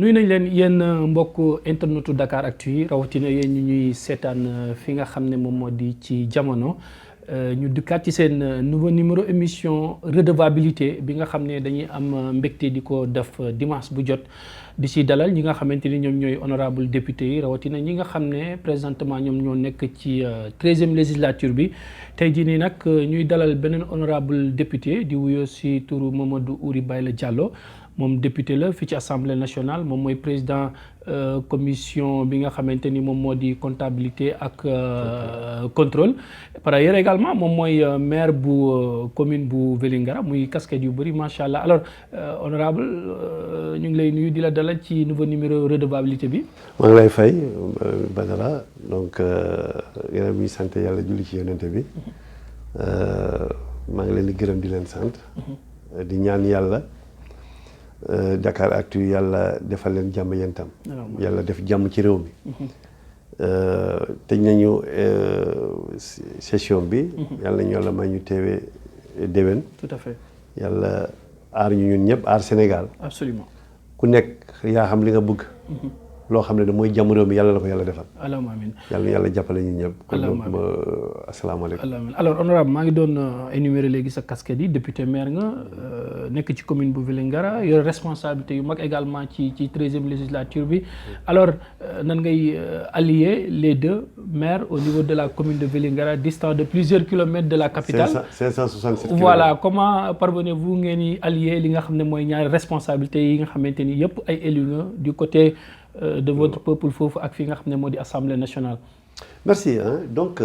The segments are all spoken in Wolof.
nuyu nañ leen yéen mbokk internetu Dakaractu yi rawatina yéen ñu ñuy seetaan fi nga xam ne moom moo di ci jamono ñu dikkaat ci seen nouveau numéro émission redevabilité bi nga xam ne dañuy am mbégte di ko def dimanche bu jot di si dalal ñi nga xamante ni ñoom ñooy honorable député yi rawatina ñi nga xam ne présentement ñoom ñoo nekk ci 13e législature bi tey jii nii nag ñuy dalal beneen honorable député di wuyoo si turu Mamadou Ouri Bayla Diallo moom député la fii ci assemblée nationale moom mooy président commission bi nga xamante ni moom moo di comptabilité ak contrôle par ailleurs également moom mooy maire bu commune bu Vélingara muy casquette yu bëri macha allah alors honorable ñu ngi lay nuyu di la dalal ci nouveau numéro redevabilité bi. maa ngi lay fay Badara donc yéen a sant yàlla julli ci yonente bi maa ngi leen di gërëm di leen sant di ñaan yàlla. Dakaractu yàlla defal leen jàmm yéen tam yàlla def jàmm ci réew mi tëj nañu session bi yàlla nañu yàlla may ñu teewee déwén tout à fait yàlla aar ñu ñun ñëpp aar Sénégal absolument ku nekk yaa xam li nga bëgg loo xam ne da mooy jàmm réew mi yàlla la ko yàlla defal allahumma amin yàlla jàppale ñu ñëpp allahumma amin asalaamaaleykum allahumma alors honorable maa ngi doon énumérer léegi sa casquette yi député maire nga nekk ci commune bu Vélingara yor responsabilité yu mag également ci 13e législature bi alors nan ngay allier les deux maires au niveau de la commune de Vélingara distant de plusieurs kilomètres de la capitale 567 voilà comment parvenez-vous ngeen di allier li nga xam ne mooy ñaari responsabilités yi nga xamante ni yëpp ay élus nga du côté de votre peuple foofu ak fi nga xam ne moo di assemblée nationale. merci donc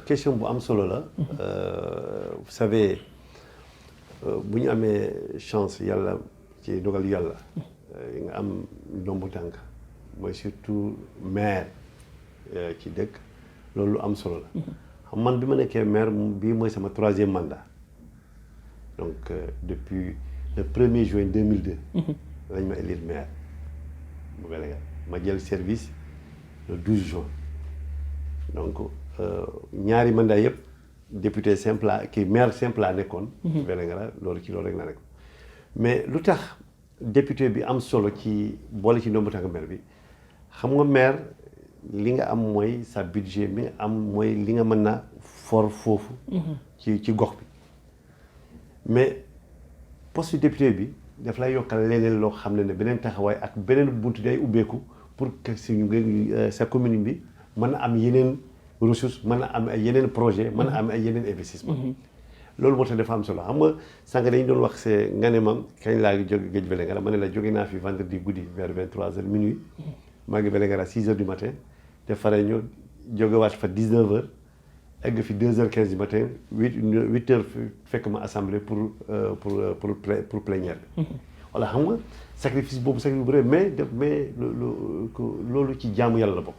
question bu am solo la. vous savez bu ñu amee chance yàlla ci dogal yàlla nga am ndombu tànk mooy surtout maire ci dëkk loolu am solo la. xam man bi ma nekkee maire bii mooy sama 3e mandat donc depuis le 1er juin 2002. lañ ma élire maire. ma jël service le 12 juin donc ñaari mandat yëpp député simple kii maire simple laa nekkoon. Vélingara loolu ci loolu rek la nekk mais lu tax député bi am solo ci boole ci ndombu tànk maire bi xam nga maire li nga am mooy sa budget bi nga am mooy li nga mën na for foofu. ci gox bi mais poste député bi. daf lay yokkal leneen loo xam ne beneen taxawaay ak beneen buntu day ubbeeku pour que sa commune bi mën a am yeneen ressources mën a am ay yeneen projet mën a am ay yeneen investissement loolu moo tax dafa am solo xam nga sànq dañu doon wax nga ne ma kañ laa jóge géej Vélingara ma ne la jóge naa fi vendredi guddi vers 23h minuit maa ngi Vélingara 6h du matin te fare ñu jógewaat fa 19h egg fi 2h15 du matin 8h fekk ma assemblée pour plénière bi. voilà xam nga sacrifice boobu sacrifice bu rëy mais loolu ci jaamu yàlla la bokk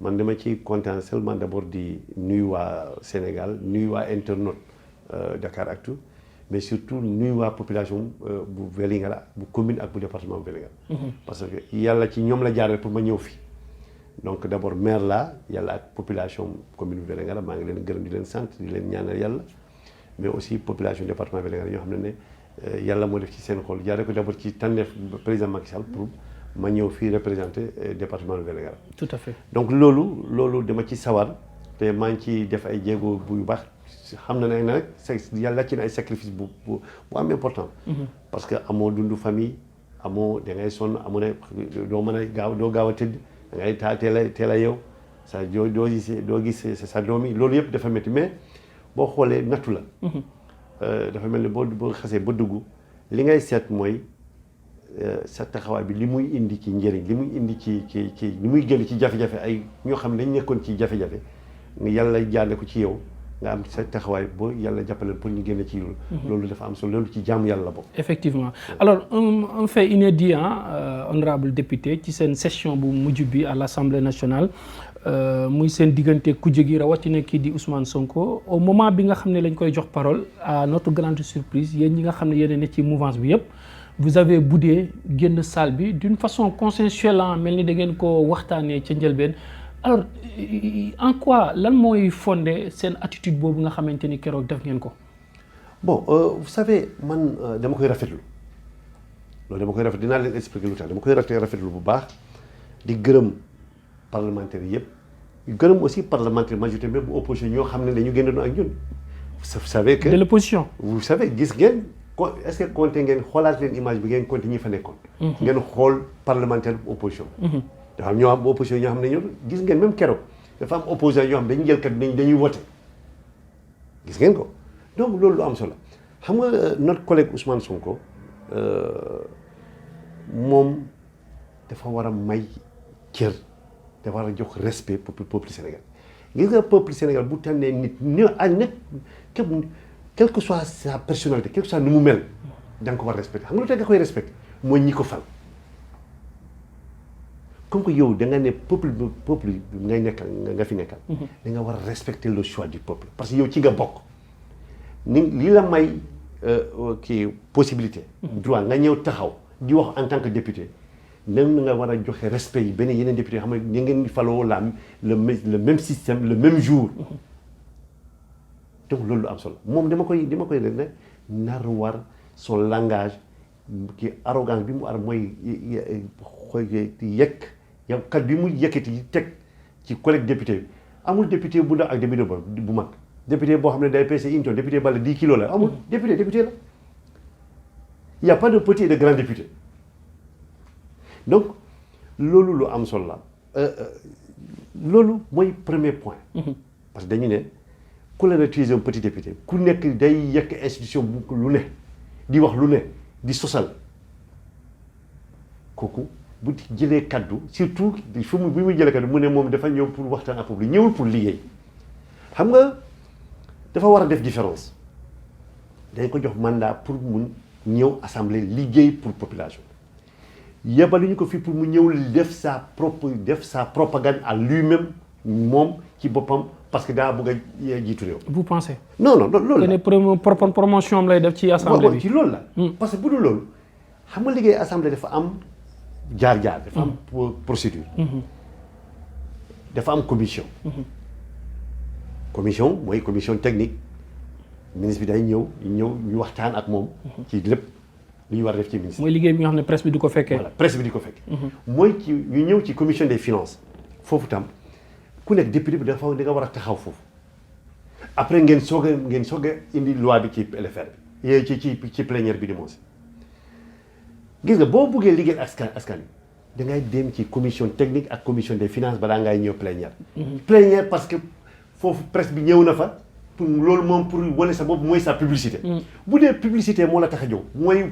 man dama ci kontaan seulement d'abord di nuyu waa Sénégal nuyu waa internaute Dakaractu mais surtout nuyu waa population bu Vélingara bu commune ak bu département bu Vélingara. parce que yàlla ci ñoom la jaarale pour ma ñëw fi. donc d'abord maire la yàlla ak population commune bu Vélingara maa ngi leen gërëm di leen sant di leen ñaanal yàlla mais aussi population département Vélingara ñoo xam ne yàlla moo def ci seen xol jaaree ko d'abord ci tànneef président Macky Sall pour ma ñëw fii représenter département de Vélingara. tout à fait donc loolu dama ci sawar te maa ngi ciy def ay jéego bu baax xam na ne nag yàlla ci na ay sacrifice bu am important. parce que amoo dundu famille amoo da ngay sonn amoo ne doo mën a doo gaaw a tëdd. da ngay teel a yow sa doo gis sa doom yi loolu yëpp dafa métti mais boo xoolee nattu la. dafa mel ni boo xasee ba dugg li ngay seet mooy sa taxawaay bi li muy indi ci njëriñ li muy indi ci li muy génn ci jafe-jafe ay ñoo xam ne dañ nekkoon ci jafe-jafe yàlla jaarle ko ci yow nga am sa taxawaay boo yàlla jàppale pour ñu génne ci loolu. loolu dafa am solo loolu ci jaamu yàlla la bokk. effectivement alors un fait inédit honorable député ci seen session bu mujj bi à l'Assemblée nationale muy seen diggante kujje gi rawatina kii di Ousmane Sonko au moment bi nga xam ne lañ koy jox parole à notre grande surprise yéen ñi nga xam ne yéen a ne ci mouvance bi yëpp vous avez boudé génn salle bi d'une façon consensuelle mel ni da ngeen ko waxtaanee ca njëlbeen. alors en quoi lan mooy fondé seen attitude boobu nga xamante ni keroog def ngeen ko. bon vous savez man dama koy rafetlu loolu dama koy rafet dinaa leen expliquer lu tax dama koy rafetlu bu baax di gërëm parlementaires yëpp gërëm aussi parlementaire majorité même bu opposition ñoo xam ne dañu génnoon ak ñun. vous savez que de l'opposition. vous savez gis ngeen est-ce que compté ngeen xoolaat leen image bi ngeen compté ñi fa nekkoon. ngeen xool parlementaire opposition. dafa am ñoo xam opposition ñoo xam ne ñoom gis ngeen même keroog dafa am opposition ñoo xam dañuy jël kat dañuy voté gis ngeen ko donc loolu lu am solo xam nga notre collègue Ousmane Sonko moom dafa war a may cër dafa war a jox respect peuple Sénégal gis nga peuple Sénégal bu tànnee nit quelle que soit sa personnalité quel que soit nu mu mel da nga ko war a respecté xam nga lu tax nga koy respecté mooy ñi ko fal. comme que yow da nga ne peuple bi ngay nekkal nga fi nekkal. da nga war a respecter le choix du peuple parce que yow ci nga bokk ni li la may kii possibilité. droit nga ñëw taxaw di wax en tant que député nan nga war a joxe respect yi benn yeneen député xam ne ñu ngeen faloo le même système le même jour. donc loolu lu am solo moom dama koy rek ne nar war son langage kii arrogance bi mu ar mooy yekk. yow kat bi mu yëkkati teg ci collègue député bi amul député bu ndaw ak député bu mag député boo xam ne day peser une tonne député bala 10 kilos la amul député la il y a pas de petit et de grand député donc loolu lu am solo la loolu mooy premier point parce que dañu ne ku la utiliser un petit député ku nekk day yekk institution bu lu ne di wax lu ne di sosal kooku bu jëlee kaddu surtout bi muy jëlee kaddu mu ne moom dafa ñëw pour waxtaan ak peuple ñëwul pour liggéey xam nga dafa war a def différence dañ ko jox mandat pour mun ñëw assemblée liggéey pour population yebaluñu ko fii pour mu ñëw def sa propagande à lui-même moom ci boppam parce que daa bëgg a jiitu réew. vous pensez. non loolu la. que promotion am lay def ci assemblée bi ci loolu la. parce que bu dul loolu xam nga liggéey assemblée dafa am. jaar-jaar dafa am procédure dafa am commission mooy commission technique ministre bi day ñëw ñu waxtaan ak moom ci lépp lu ñu war a def ci ministre mooy liggéey bi nga xam ne presse bi du ko fekkee voilà presse bi di ko fekkee mooy ci ñu ñëw ci commission des finances foofu tam ku nekk député bi dafa da nga war a taxaw foofu après ngeen soog a indi loi bi ci LFR bi ci plénière bi di moom gis nga boo buggee liggéey askan wi da ngay dem ci commission technique ak commission des finances balaa ngay ñëw plénière. plénière parce que foofu presse bi ñëw na fa pour loolu moom pour wane sa bopp mooy sa publicité. bu dee publicité moo la tax a jóg mooy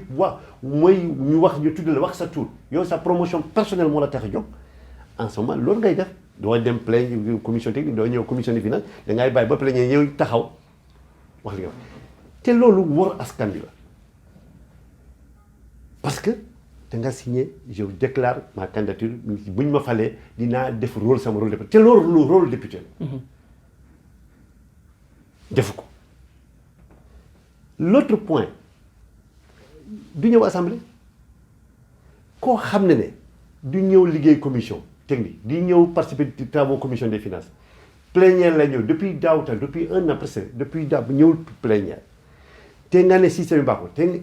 ñu wax ñu tudd la wax sa tur yow sa promotion personnelle moo la tax a jóg en ce moment loolu ngay def doo dem plénière commission technique doo ñëw commission des finances da ngay bàyyi ba plénière ñëw taxaw wax li nga wax te loolu war askan bi la. parce que da nga signé je déclare ma candidature bu ñu ma falee dinaa def sama rôle député te loolu rôle député la. defu ko l'autre point du ñëw assemblée koo xam ne du ñëw liggéey commission technique di ñëw participer ci travaux commission des finances plénière la ñëw depuis daaw depuis un an presque depuis daaw ñëwul plénière te nga ne système bi baaxul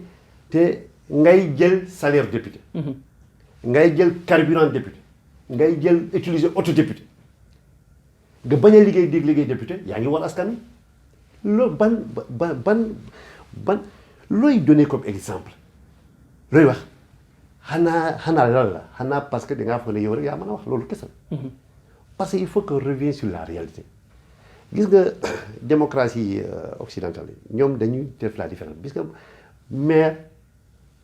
te ngay jël salaire député ngay jël carburant député ngay jël utiliser auto député nga bañ a liggéey député yaa ngi war askan wi loolu ban looy donner comme exemple looy wax xanaa lan la xanaa parce que dangaa foog ne yow rek yaa mën a wax loolu kese parce que il faut qu'on revienne sur la réalité gis nga démocratie occidentale yi ñoom dañuy def la différence parce que maire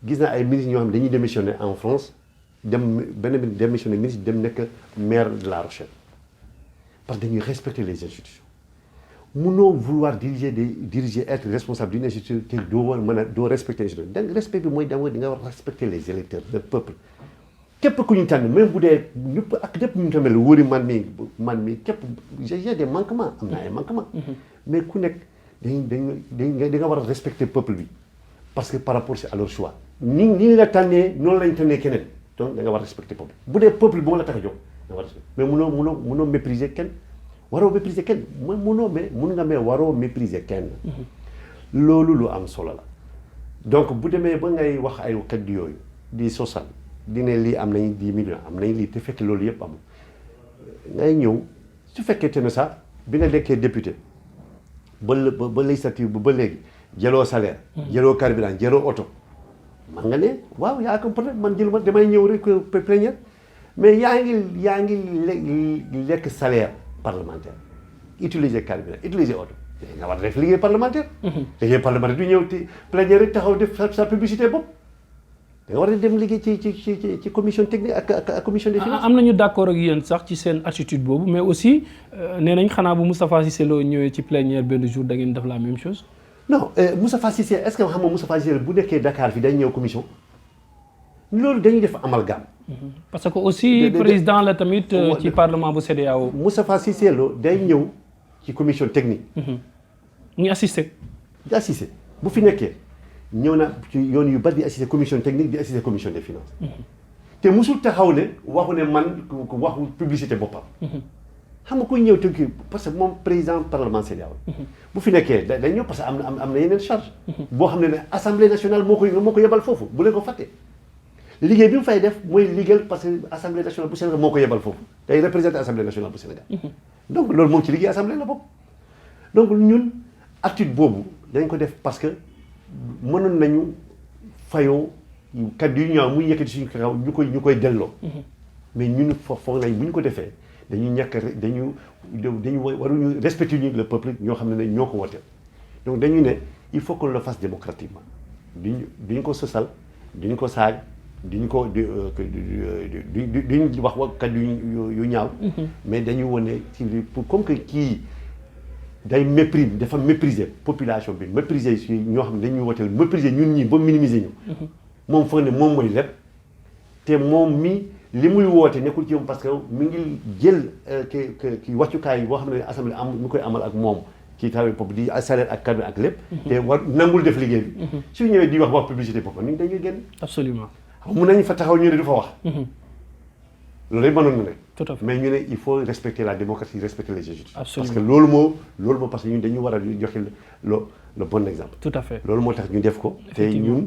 gis naa ay ministres ñoo xam dañuy démissionner en France démissionner ministre dem nekk maire de La Rochelle parce que dañuy respecter les institutions mënoo vouloir diriger être responsable d'une institution te doo respecter institution donc respect bi mooy d'abord di nga war respecter les électeurs le peuple képp ku ñu tànn même bu dee ñëpp ak ñëpp ñu tamit wóori man mi képp j'ai des manquements am na ay manquements mais ku nekk da nga war a respecter peuple bi parce que par rapport à leur choix ni la tànnee noonu lañ tànnee keneen donc da nga war a respecter peuple bu dee peuple bi moo la tax a jóg da nga war a respecter mais mënoo mépriser kenn waroo mépriser kenn mun nga waroo mépriser kenn loolu lu am solo la donc bu demee ba ngay wax ay kaddu yooyu di sosal di ne lii am nañ 10 millions am nañ lii te fekk loolu yëpp amul ngay ñëw su fekkee te ne sax bi nga nekkee député ba législative ba léegi jëloo salaire jëloo carburant jëloo oto man nga ne waaw yaa ko peut-être man jëluma damay ñëw rek plénière mais yaa ngi lekk salaire parlementaire utiliser carburant utiliser oto nga war a def liggéey parlementaire liggéey parlementaire du ñëw ci plénière rek taxaw def sa publicité bopp da nga war a dem liggéey ci commission technique ak commission des finances. am nañu d'accord ak yéen sax ci seen attitude boobu mais aussi nee nañ xanaa bu Moustapha Cissé Lo ñëwee ci plénière benn jour da ngeen def la même chose. non Moustapha Cissé est-ce que xam nga Moustapha Cissé bu nekkee Dakar fi dañ ñëw commission loolu dañuy def amalgame. parce que aussi président la tamit ci parlement bu CEDEAO. Moustapha Cissé Lo day ñëw ci commission technique. muy assister. di assister bu fi nekkee ñëw na ci yoon yu bari di assister commission technique di assister commission des finances. te musul taxaw ne waxu ne man waxu publicité boppam. xam nga kuy ñëw te kii parce que moom président parlement CEDEAO bu fi nekkee day ñëw parce que am na yeneen charge boo xam ne assemblée nationale moo ko yebal foofu bu leen ko fàtte. liggéey bi mu fay def mooy liggéeyal parce que assemblée nationale bu Sénégal moo ko yebal foofu day représenté assemblée nationale bu Sénégal. donc loolu moom ci liggéey assemblée la bokk. donc ñun attitude boobu dañ ko def parce que mënoon nañu fayoo kaddu yu ñaaw muy yëkkati suñu kaw ñu koy delloo. mais ñun foog nañ bu ñu ko defee dañu ñàkk dañu waruñu respecter ñu le peuple ñoo xam ne ñoo ko wooteel. donc dañu ne il faut qu'on le fasse démocratiquement duñu ko sosal duñu ko saag. duñ ko duñ wax kaddu yu ñaaw. mais dañu wane ci pour comme que kii day dafa mépriser population bi mépriser si ñoo xam ne dañuy woteel mépriser ñun ñi ba minimiser ñu. moom foog ne moom mooy lépp te moom mi li muy woote nekkul ci moom parce que mi ngi jël ki wàccukaay yi boo xam ne assemblée mu koy amal ak moom kii travail pop di salaire ak carburant ak lépp. te war nangul def liggéey bi. su ñëwee di wax publicité boppam ñun dañuy génn. absolument. mun nañu fa taxaw ñu ne du fa wax. loolu yëpp mënoon na ne. tout à fait mais ñu ne il faut respecter la démocratie respecter les institutions. absolument parce que loolu moo parce que ñun dañu war a joxe le bon exemple. tout à fait loolu moo tax ñu def ko. te ñun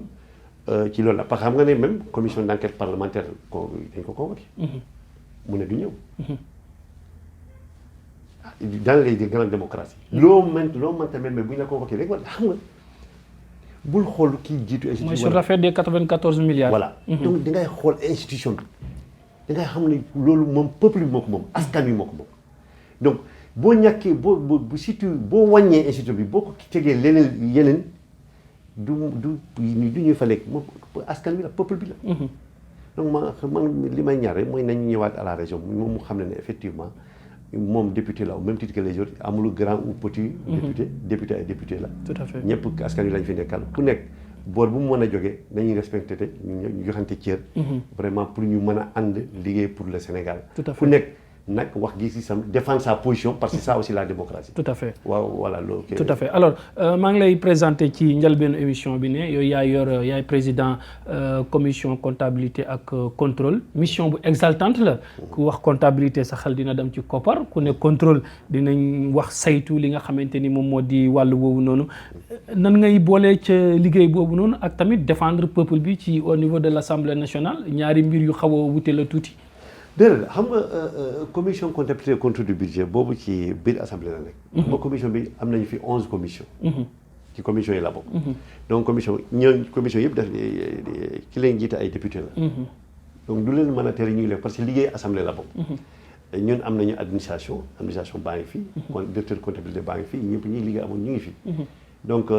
ci loolu la parce que xam nga ne même commission d'enquête parlementaire dañ ko convoqué. mu ne du ñëw. dans les grandes démocraties. loo mënta mel mais bu ñu la convoqué rek war xam nga. bul xool kii jiitu institution. mooy sur l'affaire des 94 milliards. voilà donc da ngay xool institution bi da ngay xam ne loolu moom peuple bi moo ko moom askan wi moo ko moom donc boo ñàkkee boo surtout boo wàññee institution bi boo ko tegee yeneen du ñuy fa lekk moom askan wi la peuple bi la. donc man li may ñaar rek mooy nañu ñëwaat à la région moom mu xam ne effectivement moom député la au même titre que les autres amul grand ou petit. député ay député la. tout à fait ñëpp askan wi lañ fi nekkal ku nekk boor bu mu mën a jógee nañuy respecté te ñu joxante cër. vraiment pour ñu mën a ànd liggéey pour le Sénégal. tout à fait ku nekk nag wax gis-gisam défendre sa position parce que ça aussi la démocratie. tout à fait waaw voilà loolu. tout à fait alors maa ngi lay présenter ci njëlbeenu émission bi ne yow yaay président commission comptabilité ak contrôle mission bu exaltante la. ku wax comptabilité sa xel dina dem ci koppar ku ne contrôle dinañ wax saytu li nga xamante ni moom moo di wàllu woowu noonu nan ngay boolee ca liggéey boobu noonu ak tamit défendre peuple bi ci au niveau de l'Assemblée nationale ñaari mbir yu xaw a wute la tuuti. déedéet xam nga commission comptabilité et contrôle du budget boobu ci biir assemblée la nekk. ba commission bi am nañu fi 11 commissions. ci commission yi la bokk. donc commission yëpp def ki leen jiite ay député la. donc du leen mën a tere ñuy def parce que liggéey assemblée la bokk. ñun am nañu administration baa ngi fi. directeur comptabilité baa ngi fi ñëpp ñuy liggéey amoon ñu ngi fi. donc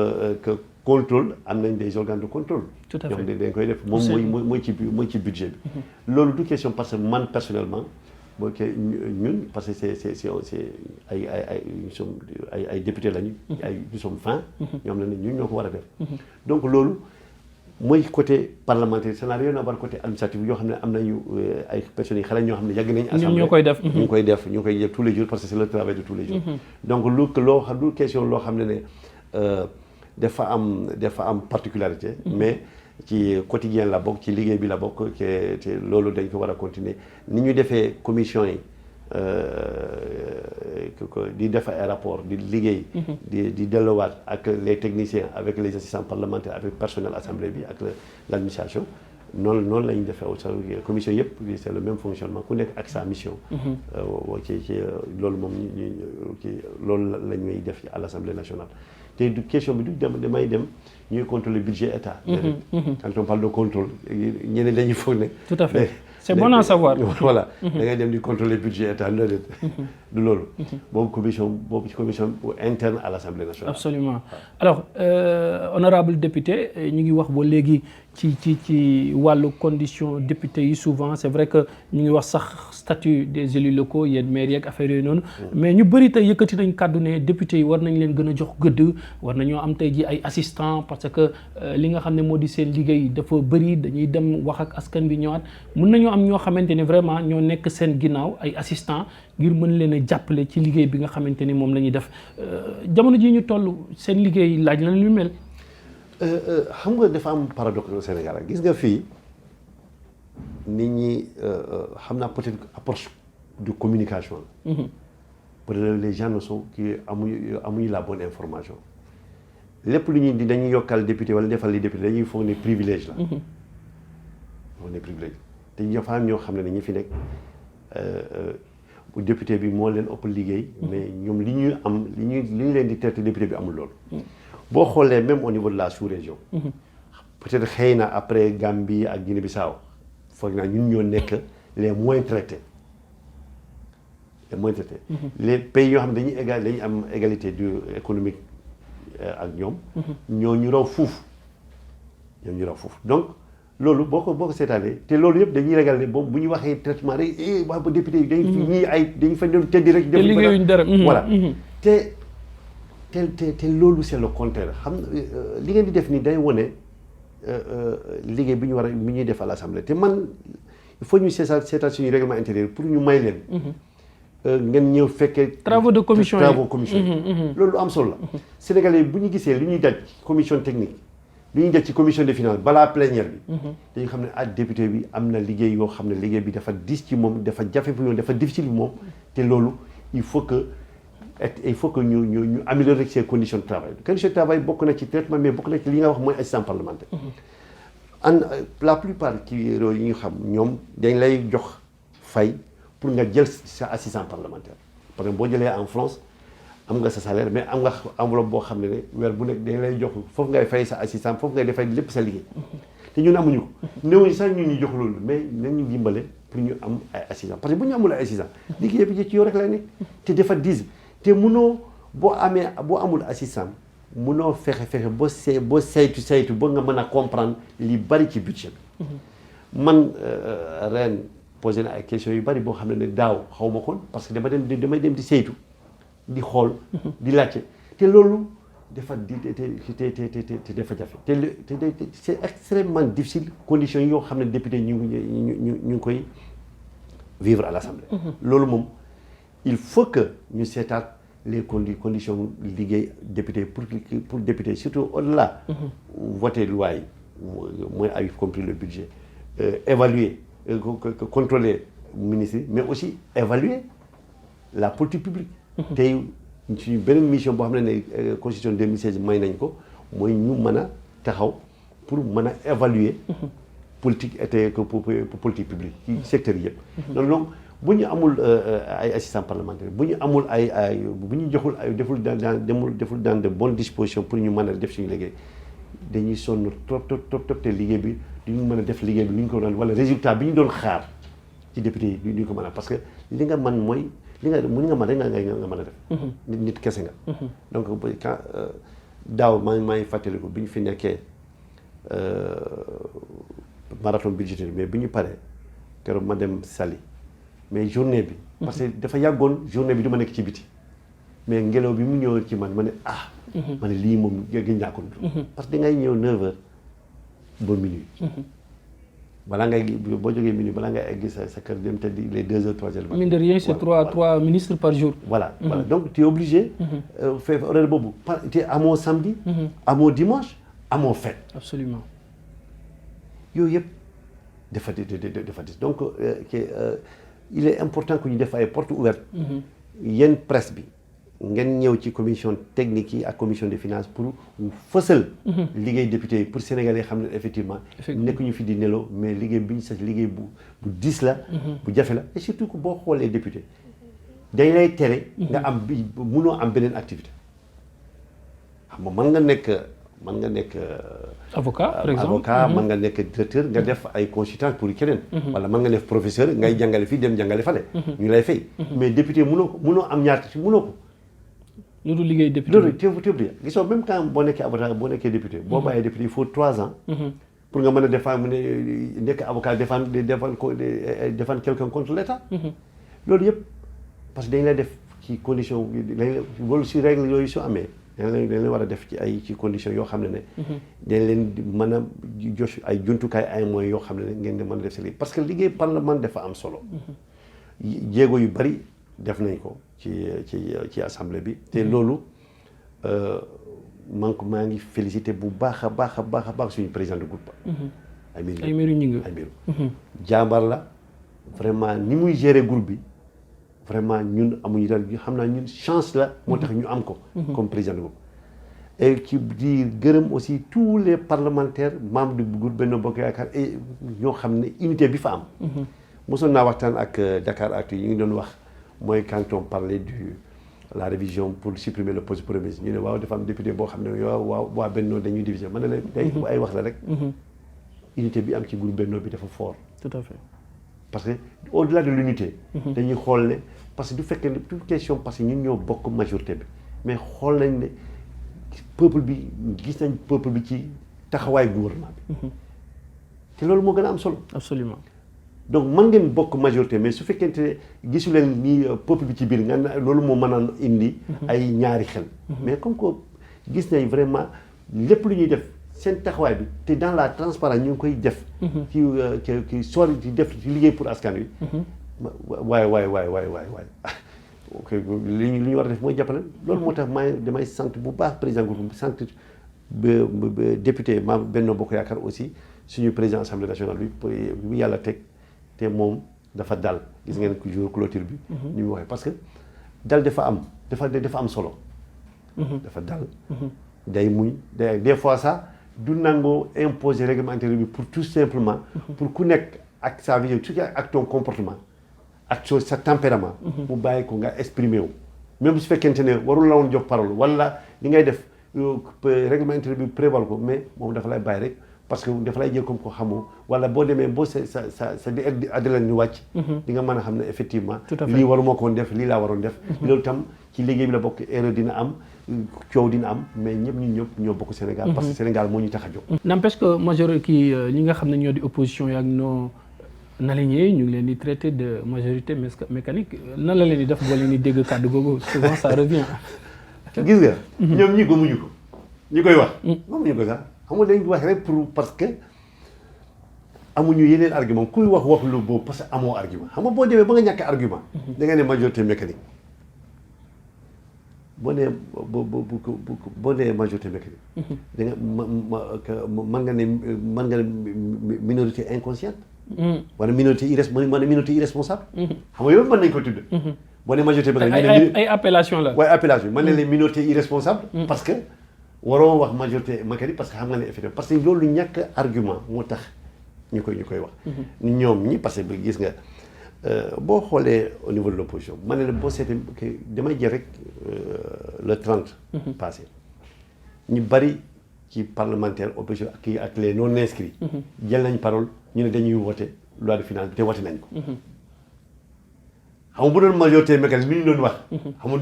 contrôle am nañ des organes de contrôle. tout à fait ñoom dañ koy def moom mooy ci budget bi. loolu du question parce que man personnellement boo koy ñun parce que c'est ay député lañu. nous sommes 20. ñoom la ne ñun ñoo ko war a def. donc loolu mooy côté parlementaire ça n'a rien à voir côté administratif yoo xam ne am nañu ay personnes yi xale ñoo xam ne yàgg nañu. assemblée ñoo koy def. ñu koy def tous les jours parce que c'est le travail de tous les jours. donc lu question loo xam ne dafa am particularité. mais ci quotidien la bokk ci liggéey bi la bokk te loolu dañ ko war a continuer ni ñu defee commission yi di def ay rapport di liggéey. di delluwaat ak les techniciens avec les assistants parlementaires avec personnel assemblée bi ak l'administration noonu la ñu defee aussi commission yëpp c'est le même fonctionnement ku nekk ak sa mission. ci loolu moom loolu la ñuy def à l'Assemblée nationale te du question bi du damay dem ñuy contrôler budget état. quand on parle de contrôle ñeneen dañuy foog ne. tout à fait c'est bon à savoir. voilà da ngay dem di contrôler budget état loolu du loolu. boobu commission interne à l'Assemblée nationale. absolument alors honorable député ñu ngi wax ba léegi ci wàllu condition député yi souvent c'est vrai que ñu ngi wax sax statut des élus locaux yéen maires yeeg affaire yooyu noonu. mais ñu bëri tey yëkkati nañ kàddu ne député yi war nañ leen gën a jox gëdd war nañoo am tey ji ay assistants parce que li nga xam ne moo di seen liggéey dafa bëri dañuy dem wax ak askan bi ñëwaat mën nañoo am ñoo xamante ne vraiment ñoo nekk seen ginnaaw ay assistants ngir mën leen a jàppale ci liggéey bi nga xamante ni moom la ñuy def jamono ji ñu toll seen liggéey laaj na lu mel. xam nga dafa am paradoxe au Sénégal gis nga fii nit ñi xam naa peut-être approche de communication la. peut-être les gens ne sont qui amuñu la bonne information lépp lu ñuy di dañuy yokkal député wala defal li député dañuy foog ne privilège la. foog ne privilège te dafa am ñoo xam ne ñi fi nekk bu député bi moo leen ëpp liggéey. mais ñoom li ñuy am li ñu leen di traité député bi amul loolu. boo xoolee même au niveau de la sous-région. peut-être xëy na après Gambie ak Guinée-Bissau foog naa ñun ñoo nekk les moins traités. les pays yoo xam ne dañuy am égalité économique ak ñoom. ñu raw fuuf donc loolu boo ko seetaanee te loolu yëpp dañuy ragal ne boobu bu ñu waxee traitement rek wax ba député yi dañu fa doon tëddi rek. te liggéeyuñ dara voilà te loolu c'est le contraire xam li ngeen di def nii day wone liggéey bi ñuy def à l'Assemblée te man il faut ñu seetal suñu règlement intérieur pour ñu may leen. ngeen ñëw fekkee. travaux commission loolu am solo la. Sénégalais bu ñu gisee li ñuy daj commission technique li ñuy daj ci commission des finances balaa plénière bi. dañu xam ne député bi am na liggéey yoo xam ne liggéey bi dafa dis ci moom dafa jafe pour moom dafa difficile bi moom te loolu il faut que ñu améliorer ces conditions de travail. conditions de travail bokk na ci traitement mais bokk na ci li nga wax mooy assistant parlementaire. La plupart ci réew yi ñu xam ñoom dañ lay jox fay. pour nga jël sa assistant parlementaire parce que boo jëlee en France am nga sa salaire mais am nga enveloppe boo xam ne weer bu nekk dañ lay jox foofu ngay fay sa assistant foofu ngay defay lépp sa liggéey te ñun amuñu ko néewuñu sax ñu jox loolu mais nañu dimbale pour ñu am ay assistant parce que bu ñu amul ay assistant liggéey bi ci yow rek lay nekk te dafa diis te mënoo boo amul assistant mënoo fexe boo saytu ba nga mën a comprendre li bari ci budget bi man ren posé na ay questions yu bari boo xam ne daaw xaw ma koon parce que damay dem di saytu di xool di laajte te loolu dafa te dafa jafe te c'est extrêmement difficile conditions yoo xam ne député ñu ngi koy vivre à l'Assemblée. loolu moom il faut que ñu seetaat les conditions liggéey député pour député surtout au-delà voter loi yi mooy y compris le budget évaluer contrôler ministre mais aussi évaluer la politique publique. tey suñu beneen mission boo xam ne constitution 2016 may nañ ko mooy ñu mën a taxaw pour mën a évaluer politique politique publique ci secteur yëpp. donc bu ñu amul ay assistants parlementaires bu ñu amul bu ñu joxul deful dans de bonnes dispositions pour ñu mën a def suñu liggéey dañuy sonn trop te liggéey bi duñu mën a def liggéey bi lu ñu ko doon wala résultat bi ñu doon xaar ci député yi duñu ko mën a parce que li nga mën mooy li nga mën rek nga mën a def. nit kese nga. donc quand daaw maa ngi fàttaliku bi ñu fi nekkee marathon budgétaire mais bi ñu paree keroog ma dem Saly mais journée bi. parce que dafa yàggoon journée bi du ma nekk ci biti mais ngelaw bi mu ñëwoon ci man ma ne ma ne lii moom gëj naa ko dund. parce que dangay ñëw 9h ba minuit. balaa ngay boo jógee minuit balaa ngay egg sa kër dem te les 2h 3h. mine de rien c'est trois ministres par jour. voilà donc tu es obligé. faire horaire boobu te amoo samedi. amoo dimanche amoo fête. absolument. yooyu yëpp dafa dis donc il est important que ñu def ay portes ouvertes. yéen presse bi ngeen ñëw ci commission technique yi ak commission des finances pour fësal liggéey député yi pour sénégalais xam ne effectivement nekkuñu fi di nelaw mais liggéey bi ñu sax liggéey bu diis la bu jafe la et surtout que boo xoolee député dañ lay tere nga am bi mënoo am beneen activité xam nga mën nga nekk avocat par exemple avocat mën nga nekk directeur nga def ay consultant pour keneen wala mën nga def professeur ngay jàngale fii dem jàngale fale ñu lay fay mais député mënoo am ñaar ci mënoo ko lu dul liggéey député loolu théorie gisoo même quand boo nekkee avocat boo nekkee député boo bàyyee député il faut 3 ans pour nga mën a défendre nekk avocat défendre quelqu'un contre l'État loolu yëpp parce que dañ lay def ci condition loolu si règle yooyu su amee dañ leen war a def ci conditions yoo xam ne dañ leen mën a jox ay jumtukaay ay moyens yoo xam ne ngeen di mën a def si liggéey parce que liggéey parlement dafa am solo jéego yu bari def nañ ko ci assemblée bi te loolu maa ngi félicité bu baax a baax suñu président de groupe Aymérou Gningue jàmbaar la vraiment ni muy gérer groupe bi vraiment ñun amuñu dal xam naa ñun chance la moo tax ñu am ko comme président de groupe et ci di gërëm aussi tous les parlementaires membres du groupe Benno Bokk Yaakaar et ñoo xam ne unité bi fa am mosoon naa waxtaan ak Dakaractu ñu ngi doon wax mooy quand on parlait de la révision pour supprimer le poste premier ministre ñu ne waaw dafa am député boo xam ne waaw waa Benno dañuy diviser man ne leen day ay wax la rek unité bi am ci groupe Benno bi dafa fort tout à fait parce que au-delà de l'unité dañuy xool ne parce que du fekkee ne toute question parce que ñun ñoo bokk majorité bi mais xool nañ ne peuple bi gis nañ peuple bi ci taxawaay gouvernement bi te loolu moo gën a am solo absolument donc mën ngeen bokk majorité mais su fekkente ne gisu leen nii peuple bi ci biir nga loolu moo mën a indi ay ñaari xel mais comme que gis nañ vraiment lépp lu ñuy def seen taxawaay bi te dans la transparence ñu ngi koy def ci sori di def ci liggéey pour askan wi waay ok li ñu war a def mooy jàppale loolu moo tax damay sant bu baax président groupe sant député ma Benno Bokk Yaakaar aussi suñu président assemblée nationale bi yàlla teg te moom dafa dal gis ngeen ko jour clôture bi ñu mu waxee parce que dal dafa am solo dafa dal day muñ des fois ça du nangoo imposer règlement intérieur bi pour tout simplement pour ku nekk ak sa vie tout ak ton comportement ak sa tempérament mu bàyyi ko nga exprimer wu même su fekkente ne warul la woon jox parole wala li ngay def règlement intérieur bi préval ko mais moom dafa lay bàyyi rek parce que dafa lay jël comme ko xamoo wala boo demee boo sa adrénaline ni wàcc di nga mën a xam ne effectivement lii waruma ko woon def lii laa waroon def loolu tam ci liggéey bi la bokk erreur dina am coow dina am mais ñëpp ñoo bokk Sénégal parce que Sénégal moo ñu tax a jóg n'empêche que majorité ñi nga xam ne ñoo di opposition yaak non aligné ñu ngi leen di traité de majorité mécanique nan la leen di def boo leen di dégg kàddu googu souvent ça revient gis nga ñoom ñi gëmuñu ko ñi koy wax gëmuñu ko sax xam nga dañ wax rek pour parce que amuñu yeneen argument kuy wax lu boobu parce que amoo argument xam nga boo demee ba nga ñàkk argument da nga ne majorité mécanique boo nee majorité mécanique da nga mën nga ne minorité inconsciente wala minorité irresponsable xam nga yooyu mën nañ ko tudd boo nee majorité mécanique ay appellation la waaye appellation mën nañ ne minorité irresponsable parce que waroo wax majorité mécanique parce que xam nga ne effectivement parce que loolu ñàkk argument moo tax ñu koy wax ñoom ñi parce que gis nga boo xoolee au niveau de l'opposition ma ne la boo seetee damay jël rek le 30 passé ñu bari ci parlementaire opposition ak les non inscrits jël nañ parole ñu ne dañuy voter loi de finances bi te voté nañ ko xam nga bu doon majorité mécanique bi ñu doon wax xam nga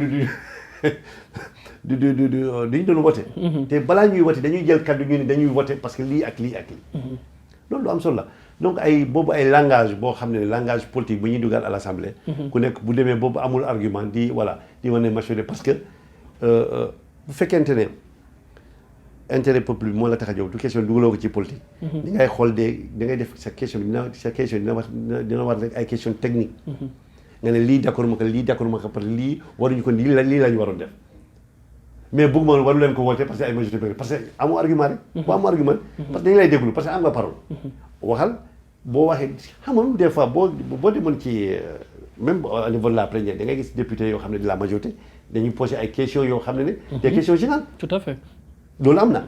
duñu doon voté te balaa ñuy voté dañuy jël kaddu ñu ne dañuy voté parce que lii ak lii loolu lu am solo la donc boobu ay langage boo xam ne langage politique bu ñuy dugal à l'Assemblée ku nekk bu demee boobu amul argument di wane majorité parce que bu fekkente ne intérêt peuple bi moo la tax a jóg du question dugaloo ko ci politique di ngay xool da ngay def sa question dina war rek ay question technique nga ne lii d'accord ma ko lii d'accord ma ko parce que lii waruñu ko lii lañu waroon def mais bëgg ma waru leen ko woote parce que ay majorité parce que amoo argument rek boo amoo argument parce que dañu lay déglu parce que am nga parole waxal boo waxee xam nga des fois boo demoon ci même au niveau de la plénière da ngay gis député yoo xam ne de la majorité dañuy poser ay questions yoo xam ne des questions générales. tout à fait. loolu am na.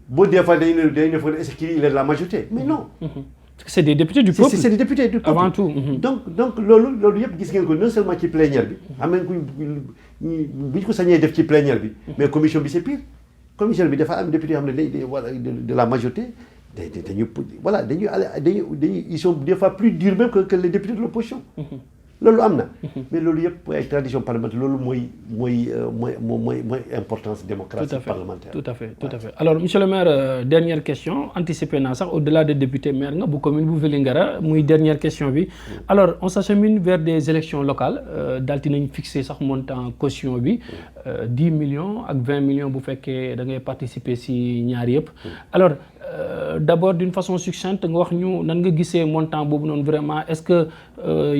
boo des fois dañu ne est-ce qu'il est de la majorité mais non. parce que c'est des députés du peuple. c'est des députés du peuple avant tout. donc loolu yëpp gis ngeen ko non seulement ci plénière bi. xam ngeen ko bu ñu ko sañee def ci plénière bi. mais commission bi c'est pire. commission bi dafa am député yoo xam ne de la majorité dañuy ils sont des fois plus durs même que les députés de l'opposition. loolu am na. mais loolu yëpp ay tradition parlementaire loolu mooy importance démocratie parlementaire. tout à fait alors monsieur le maire dernière question anticipé naa sax au-delà de député maire nga bu commune bu Vélingara muy dernière question bi. alors on s'achemine vers des élections locales daal di nañ fixer sax montant caution bi 10 millions ak 20 millions bu fekkee da ngay participer ci ñaar yëpp. alors d'abord d'une façon succincte nga wax ñu nan nga gisee montant boobu noonu vraiment est-ce que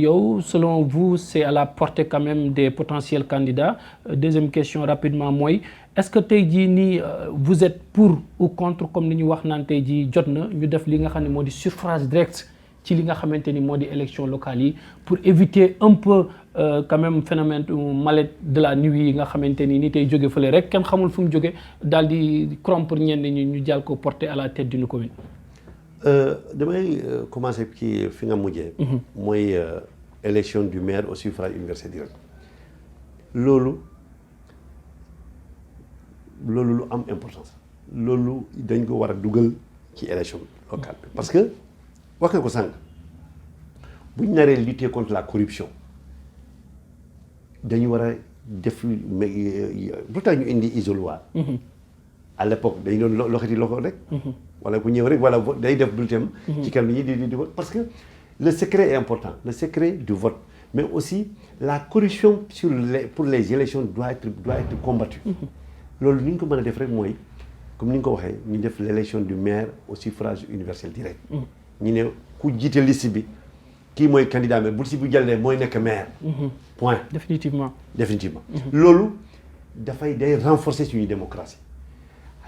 yow selon vous c'est à la portée quand même des potentiels candidats deuxième question rapidement mooy est-ce que tey jii nii vous êtes pour ou contre comme ni ñu wax naan tey jii jot na ñu def li nga xam ne moo di suffrage direct ci li nga xamante ni moo di élection locale yi pour éviter un peu quand même phénomène mallette de la nuit yi nga xamante ni tey jóge fële rek kenn xamul fu mu jóge daal di corrompre ñenn ñi ñu jàll ko porter à la tête d'une commune. damay commencer ci fi nga mujjee. mooy élection du maire au suffrage universel direct. loolu lu am importance loolu dañ ko war a dugal ci élection locale bi parce que wax nga ko sànq bu ñu naree lutter contre la corruption dañu war a def lu tax ñu indi isoloir. à l'époque dañu doon loxoti loxo rek. wala ku ñëw rek wala day def bulletin ci kanam ñi di vote parce que le secret est important le secret du vote mais aussi la corruption pour les élections doit être combattue. loolu ni ñu ko mën a def rek mooy comme ni nga ko waxee ñu def l'élection du maire au suffrage universel direct. ñu ne ku jiite liste bi kii mooy candidat mais bu si bu jàllee mooy nekk maire. point définitivement. loolu day renforcer suñu démocratie.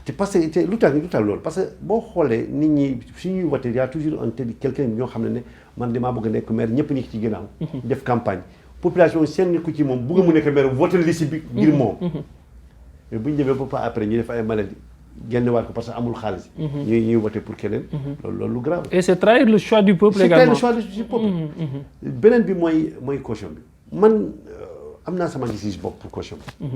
te parce que lu tax loolu parce que boo xoolee nit ñi suñuy wote y a toujours un tel quelqu'un ñoo xam ne man damaa bëgg a nekk maire ñëpp ñi ci ginnaaw. def campagne population seen ku ci moom bëgg mu nekk maire voté liste bi ngir moom. mais bu ñu demee ba après ñu def ay maladie génn waat ko parce que amul xaalis. ñuy voté pour keneen. loolu grave. et c'est trahir le choix du peuple également. c'est trahir le choix du peuple. beneen bi mooy caution bi man am naa sama gis-gis bopp pour caution bi.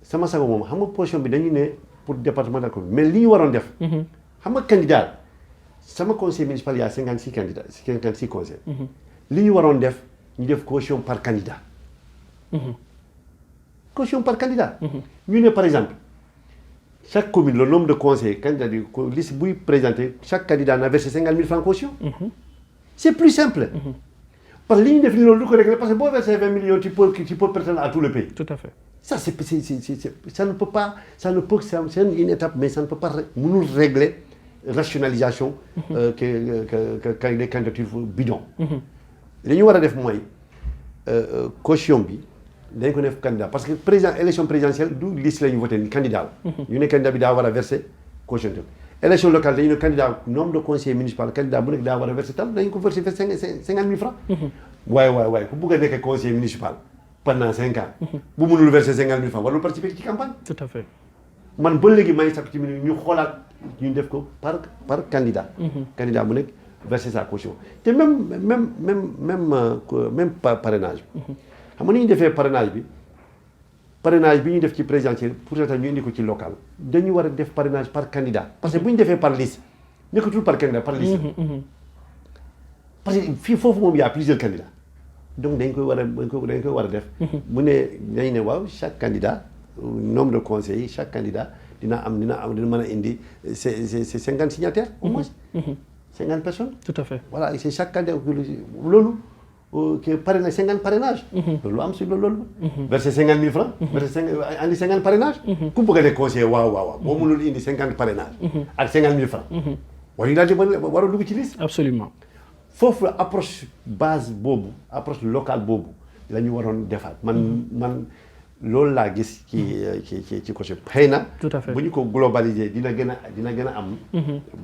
sama sago moom xam nga caution bi dañu ne. pour département de la commune mais li ñu waroon def. xam nga candidat sama conseil municipal y a 56 candidats 56 conseils. li ñu waroon def ñu def caution par candidat. caution par candidat. ñu ne par exemple chaque commune le nombre de conseillers candidats di liste buy présenter chaque candidat na versé 50 000 francs caution. c'est plus simple. parce que li ñu def nii loolu du ko régler parce que boo versé 20 millions tu peux prétendre à tout le pays. tout à fait. ça ça ne peut pas c'est une étape mais ça ne peut pas mënul régler rationalisation que les candidatures bidon. li ñu war a def mooy caution bi dañ ko def candidat parce que élection présidentielle du liste la ñu voté ni candidat la. ñu ne candidat bi daa war a verser caution bi. élection locale dañu ne candidat nombre de conseillers municipaux candidat bu nekk daa war a verser tam dañu ko verser 50 000 francs. waaye ku bugg a nekk conseiller municipal. pendant 5 ans. bu mënul verser 50 000 francs warul participer ci campagne. tout à fait. man ba léegi maa ngi sakku ci ñu xoolaat ñu def ko par candidat. candidat bu nekk verser sa caution te même parrainage bi. xam nga ni ñu defee parrainage bi ñu def ci présidentiel pour que ñu indi ko ci local dañu war a def parrainage par candidat parce que bu ñu defee par liste nekkatul par candidat par liste. parce que fii foofu moom y a plusieurs candidats. donc dañ koy war a def. mu ne dañ ne waaw chaque candidat nombre de conseillers chaque candidat dina mën a indi c'est 50 signataires au moins. 50 personnes. tout à fait. voilà et c'est chaque candidat loolu que parrainage 50 parrainage. loolu am si loolu. verser 50 000 francs. andi 50 parrainage. ku bëgg a nekk conseiller waaw boo mënul indi 50 parrainage. ak 50 000 francs. war ñu daal di war a dugg ci liste. absolument. foofu approche base boobu approche locale boobu la ñu waroon defaat man loolu laa gis ci côté xëy na. tout à fait bu ñu ko globaliser dina gën a am.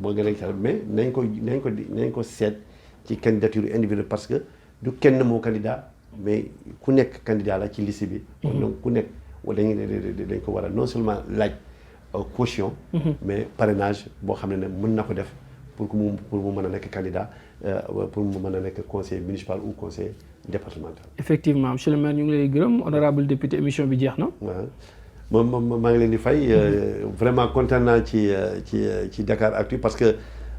moo gën a mais nañ ko seet ci candidature individuelle parce que du kenn moo candidat mais ku nekk candidat la ci liste bi. donc ku nekk dañ ko war a non seulement laaj caution. mais parrainage boo xam ne mën na ko def pour mu mën a nekk candidat pour mu mën a nekk conseiller municipal ou conseiller départemental. effectivement monsieur le maire ñu ngi lay gërëm honorable député émission bi jeex na. waaw maa ngi leen di fay vraiment kontaan naa ci Dakaractu parce que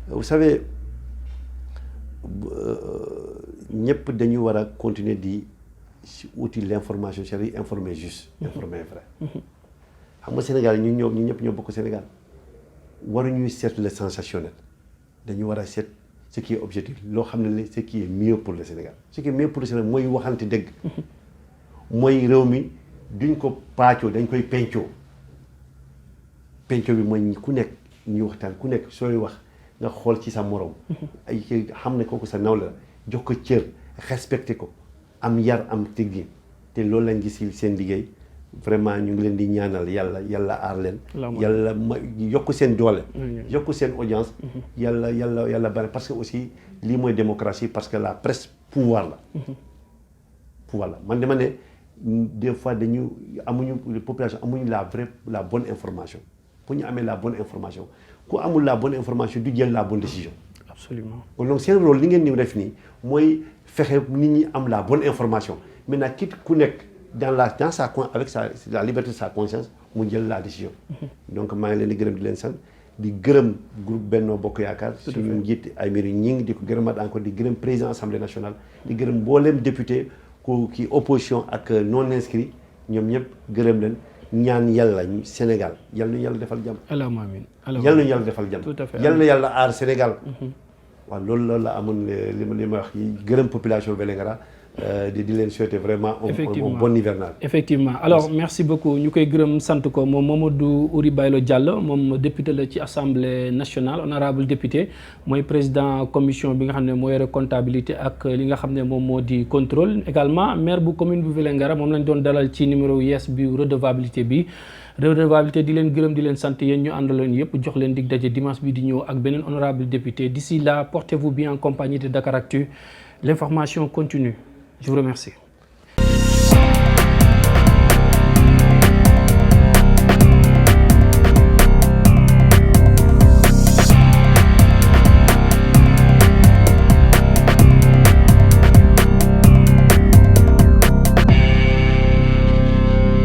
vous savez ñëpp dañu war a continuer di uti l'information c'est-à-dire informer juste informer vrai xam nga Sénégal ñu ñëpp ñoo bokk Sénégal waruñuy seet le sensationnel dañu war a seet ce qui est objectif loo xam ne ce qui est mieux pour le Sénégal ce qui est mieux pour le Sénégal mooy waxante dëgg mooy réew mi duñ ko paccoo dañ koy pencoo bi mooy ku nekk ñu waxtaan ku nekk sooy wax nga xool ci sa morom ay xam ne kooku sa nawle la jox ko cër respecté ko am yar am teggin te loolu lañ gis seen liggéey vraiment ñu ngi leen di ñaanal yàlla aar leen yàlla yokk seen doole yokk seen audience yàlla bari parce que aussi lii mooy démocratie parce que la presse pouvoir la man dama ne des fois population amuñu la bonne information pour ñu amee la bonne information ku amul la bonne information du jël la bonne décision. Absolument. Donc seen rôle li ngeen di def nii mooy fexe nit ñi am la bonne information maintenant kit ku nekk avec la liberté de sa conscience mu jël la décision. Donc maa ngi leen di gërëm di leen sant di gërëm groupe Benno Bokk Yaakaar. suñu njiit Aymérou Gningue di ko gërëmaat encore di gërëm président assemblée nationale di gërëm mboolem député ki opposition ak non inscrit ñoom ñëpp gërëm leen. ñaan yàlla Sénégal yal na yàlla defal jàmm. allahumma amiin yal na yàlla defal jàmm. tout à fait yal na yàlla aar Sénégal. waaw loolu la amoon li ma wax gërëm population Vélingara di leen souhaiter vraiment un bon hivernage. effectivement alors merci beaucoup ñu koy gërëm sant ko moom Mamadou Ouri Baylo Diallo moom député la ci assemblée nationale honorable député mooy président commission bi nga xam ne moo yore comptabilité ak li nga xam ne moom moo di contrôle également maire bu commune bu Vélingara moom lañ doon dalal ci numéro yees bi redevabilité di leen gërëm di leen sant yéen ñu àndaloon yëpp jox leen dig daje dimanche bi di ñëw ak beneen honorable député d'ici là portez-vous bien en compagnie de Dakaractu l'information continue. Je vous remercie.